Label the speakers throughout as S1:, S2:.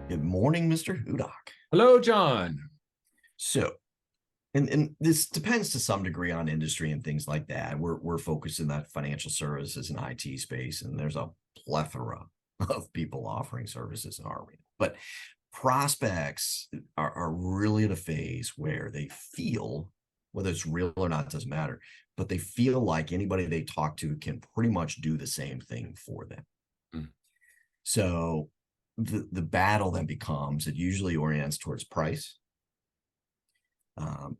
S1: Good morning, Mr. Hudock.
S2: Hello, John.
S1: So, and this depends to some degree on industry and things like that. We're focused in that financial services and IT space, and there's a plethora of people offering services in our arena. But prospects are really at a phase where they feel, whether it's real or not, doesn't matter, but they feel like anybody they talk to can pretty much do the same thing for them.
S2: Mm.
S1: So the battle then becomes, it usually orients towards price.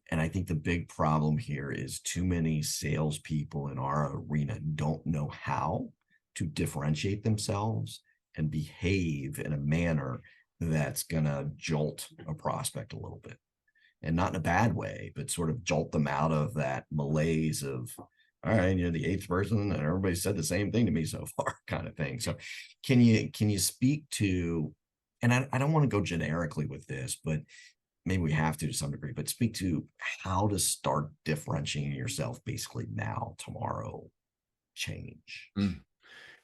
S1: And I think the big problem here is too many salespeople in our arena don't know how to differentiate themselves and behave in a manner that's going to jolt a prospect a little bit. And not in a bad way, but sort of jolt them out of that malaise of, all right, you're the eighth person and everybody said the same thing to me so far, kind of thing. So can you speak to, and I don't want to go generically with this, but maybe we have to some degree, but speak to how to start differentiating yourself basically now, tomorrow, change.
S2: Mm.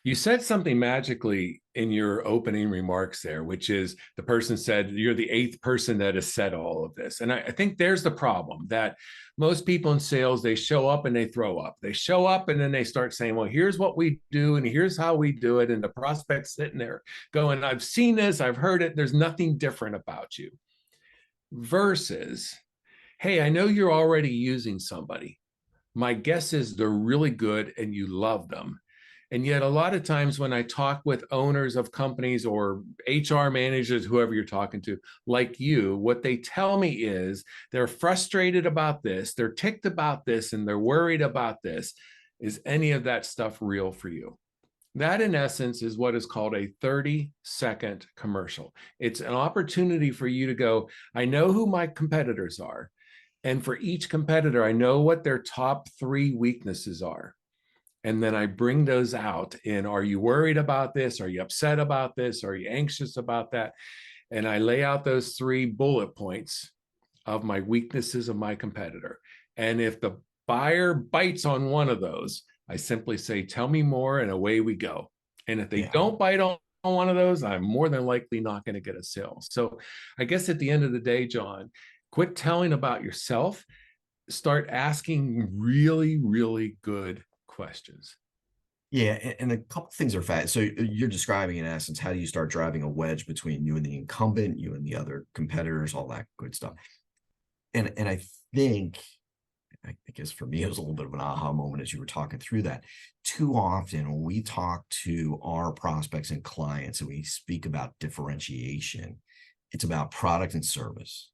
S2: You said something magically in your opening remarks there, which is the person said, you're the eighth person that has said all of this. And I think there's the problem that most people in sales, they show up and they throw up. They show up and then they start saying, well, here's what we do and here's how we do it. And the prospect's sitting there going, I've seen this, I've heard it. There's nothing different about you. Versus, hey, I know you're already using somebody. My guess is they're really good and you love them. And yet, a lot of times when I talk with owners of companies or HR managers, whoever you're talking to, like you, what they tell me is they're frustrated about this, they're ticked about this, and they're worried about this. Is any of that stuff real for you? That, in essence, is what is called a 30-second commercial. It's an opportunity for you to go, I know who my competitors are. And for each competitor, I know what their top 3 weaknesses are. And then I bring those out in, are you worried about this? Are you upset about this? Are you anxious about that? And I lay out those 3 bullet points of my weaknesses of my competitor. And if the buyer bites on one of those, I simply say, tell me more, and away we go. And if they don't bite on one of those, I'm more than likely not going to get a sale. So I guess at the end of the day, John, quit telling about yourself, start asking really, really good questions.
S1: Yeah, and a couple things are fast. So you're describing in essence, how do you start driving a wedge between you and the incumbent, you and the other competitors, all that good stuff. And I think, I guess for me, it was a little bit of an aha moment as you were talking through that. Too often when we talk to our prospects and clients and we speak about differentiation, it's about product and service.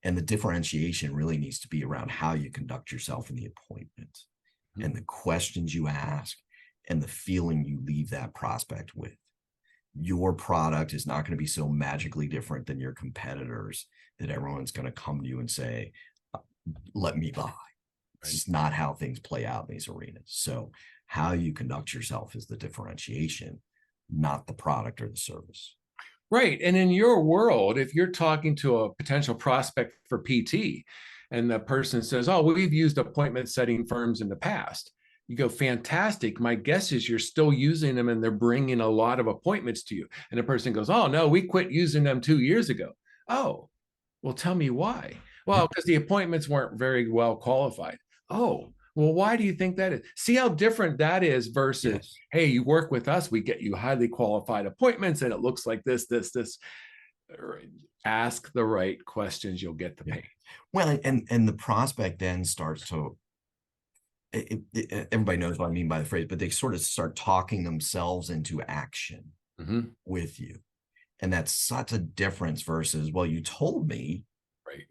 S1: And the differentiation really needs to be around how you conduct yourself in the appointment and the questions you ask and the feeling you leave that prospect with. Your product is not going to be so magically different than your competitors that everyone's going to come to you and say, let me buy. It's just not how things play out in these arenas. So how you conduct yourself is the differentiation, not the product or the service.
S2: Right. And in your world, if you're talking to a potential prospect for PT and the person says, oh, we've used appointment setting firms in the past, you go, fantastic. My guess is you're still using them and they're bringing a lot of appointments to you. And the person goes, oh, no, we quit using them 2 years ago. Oh, well, tell me why. Well, because the appointments weren't very well qualified. Oh, well, why do you think that is? See how different that is versus, yes, hey, you work with us, we get you highly qualified appointments, and it looks like this. Ask the right questions, you'll get the pay.
S1: Well, and the prospect then starts to, everybody knows what I mean by the phrase, but they sort of start talking themselves into action with you. And that's such a difference versus, well, you told me,
S2: right,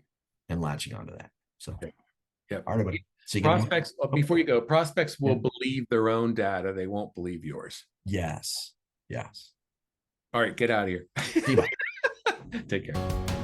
S1: and latching onto that. So,
S2: yeah.
S1: All right, buddy. So
S2: prospects, before you go, prospects will believe their own data. They won't believe yours.
S1: Yes. Yes.
S2: All right, get out of here.
S1: See you.
S2: Take care.